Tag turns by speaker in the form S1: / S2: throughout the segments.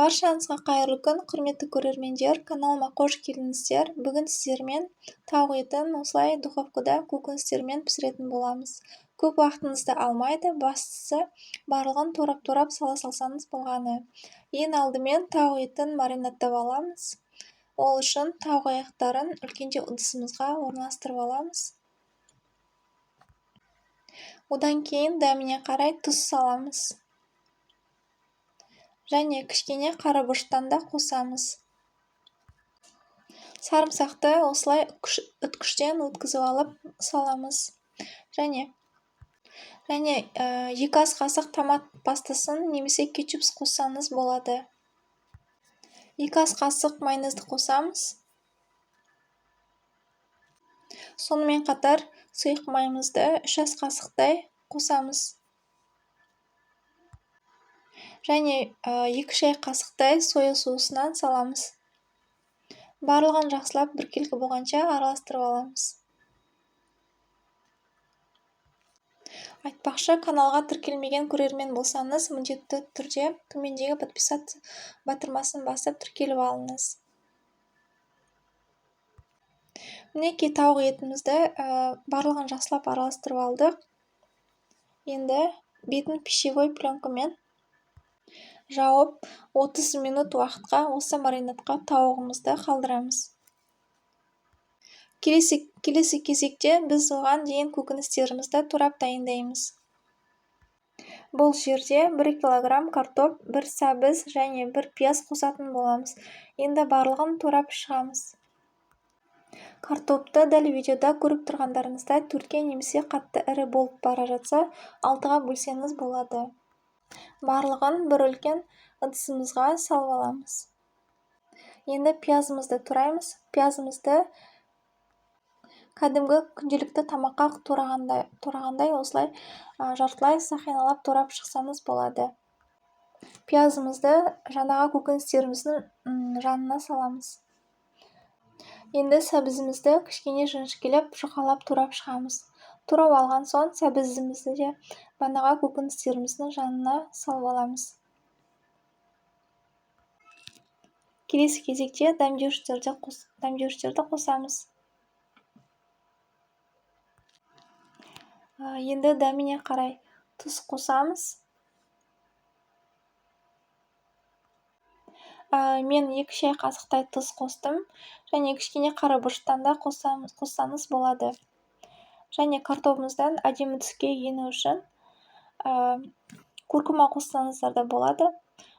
S1: Баршаңызға қайырлы күн, құрметті көрермендер, каналыма қош келдіңіздер. Бүгін сіздермен тауық етін осылай духовкада көкөністермен пісіретін боламыз. Көп уақытыңызды алмайды, бастысы барлығын турап-турап сала салсаңыз болғаны. Ең алдымен тауық етін маринадтап аламыз. Ол үшін тауық аяқтарын үлкенде ыдысымызға орналастырып аламыз. Одан кейін дәміне қарай тұз саламыз. Және кішкене қарабұрыштан да қосамыз. Сарымсақты осылай үткіштен өткізіп алып саламыз. Және 2 ас қасық томат пастасын немесе кетчуп қоссаңыз болады. 2 ас қасық майонезді қосамыз. Сонымен қатар сұйық майымызды 3 ас қасықтай қосамыз. Және 2 шай қасықтай соя соусынан саламыз. Барлығын жақсылап біркелкі болғанша араластырып аламыз. Айтпақшы, каналға тіркелмеген көрермен болсаңыз, міндетті түрде төмендегі подписаться батырмасын басып тіркеліп алыңыз. Мінекей тауық етімізді барлығын жақсылап араластырып алдық. Енді бетін пищевой пленкамен жауып 30 минут уақытқа осы маринадқа тауығымызды қалдырамыз. Келесі кезекте біз оған дейін көкөністерімізді турап дайындаймыз. Бұл жерде 1 килограмм картоп, 1 сәбіз және 1 пияз қосатын боламыз. Енді барлығын турап шығамыз. Картопты дәл видеода көріп тұрғандарыңызда 4-ке немесе қатты ірі болып бара жатса 6-ға бөлсеңіз болады. Барлығын бір үлкен ыдысымызға салып аламыз. Енді пиязымызды тураймыз. Пиязымызды кәдімгі күнделікті тамаққа турағандай осылай жартылай сақиналап турап шықсаңыз болады. Пиязымызды жаңағы көкөністеріміздің жанына саламыз. Енді сәбізімізді кішкене жіңішкелеп жұқалап турап шығамыз. Турап алған соң сәбізімізді де бағанағы көкөністеріміздің жанына салып аламыз. Келесі кезекте дәмдеуіштерді қосамыз. Енді дәміне қарай тұз қосамыз. Мен 2 шай қасықтай тұз қостым. Және кішкене қарабұрыштан да қоссаңыз болады. Және картопымыздан әдемі түске ену үшін куркума қоссаңыздар да болады.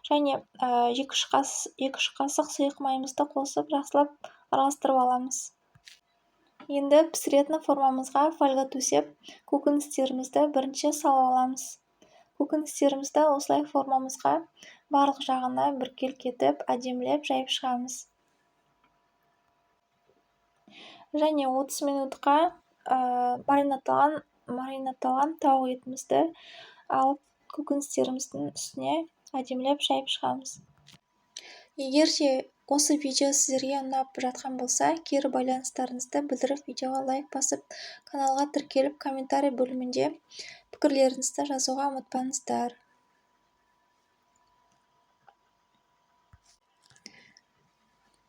S1: Және 2-3 қасық сұйық майымызды қосып жақсылап араластырып аламыз. Енді пісіретін формамызға фольга төсеп, көкөністерімізді бірінші салып аламыз. Көкөністерімізді осылай формамызға барлық жағына біркелкі етіп, әдемілеп жайып шығамыз. Және 30 минутқа маринадталған тауық етімізді алып көкөністеріміздің үстіне әдемілеп жайып шығамыз. Егер де осы видео сіздерге ұнап жатқан болса, кері байланыстарыңызды білдіріп, видеоға лайк басып, каналға тіркеліп, комментарий бөлімінде пікірлеріңізді жазуға ұмытпаңыздар.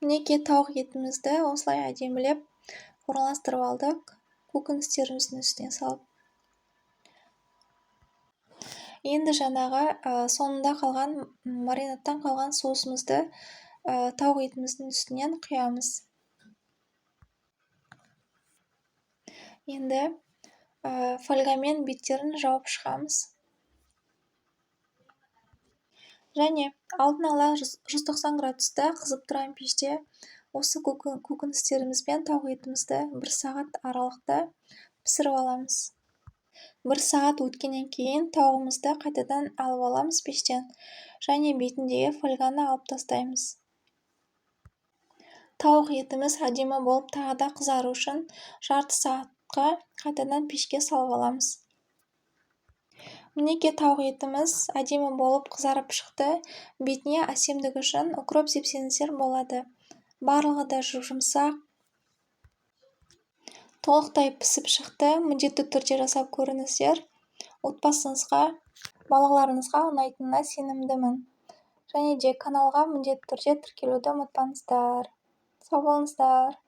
S1: Мінекей тауық етімізді осылай әдемілеп орналастырып алдық. Көкөністеріміздің үстіне салып. Енді жаңағы соңында қалған маринадтан қалған соусымызды тауық етіміздің үстінен құямыз. Енді фольгамен беттерін жауып шығамыз. Және алдын ала 190 градуста қызып тұрған пеште осы көкөністеріміз бен тауық етімізді 1 сағат аралықта пісіріп аламыз. 1 сағат өткеннен кейін тауығымызды қайтадан алып аламыз пештен. Және бетіндегі фольганы алып тастаймыз. Тауық етіміз әдемі болып тағы да қызару үшін жарты сағатқа қайтадан пешке салып аламыз. Мінекей тауық етіміз әдемі болып қызарып шықты. Бетіне әсемдігі үшін укроп сепсеңіздер болады. Барлығы да жұмсақ, толықтай пісіп шықты. Міндетті түрде жасап көріңіздер. Отбасыңызға, балаларыңызға ұнайтынына сенімдімін. және де каналға міндетті түрде тіркелуді ұмытпаңыздар. Сау болыңыздар.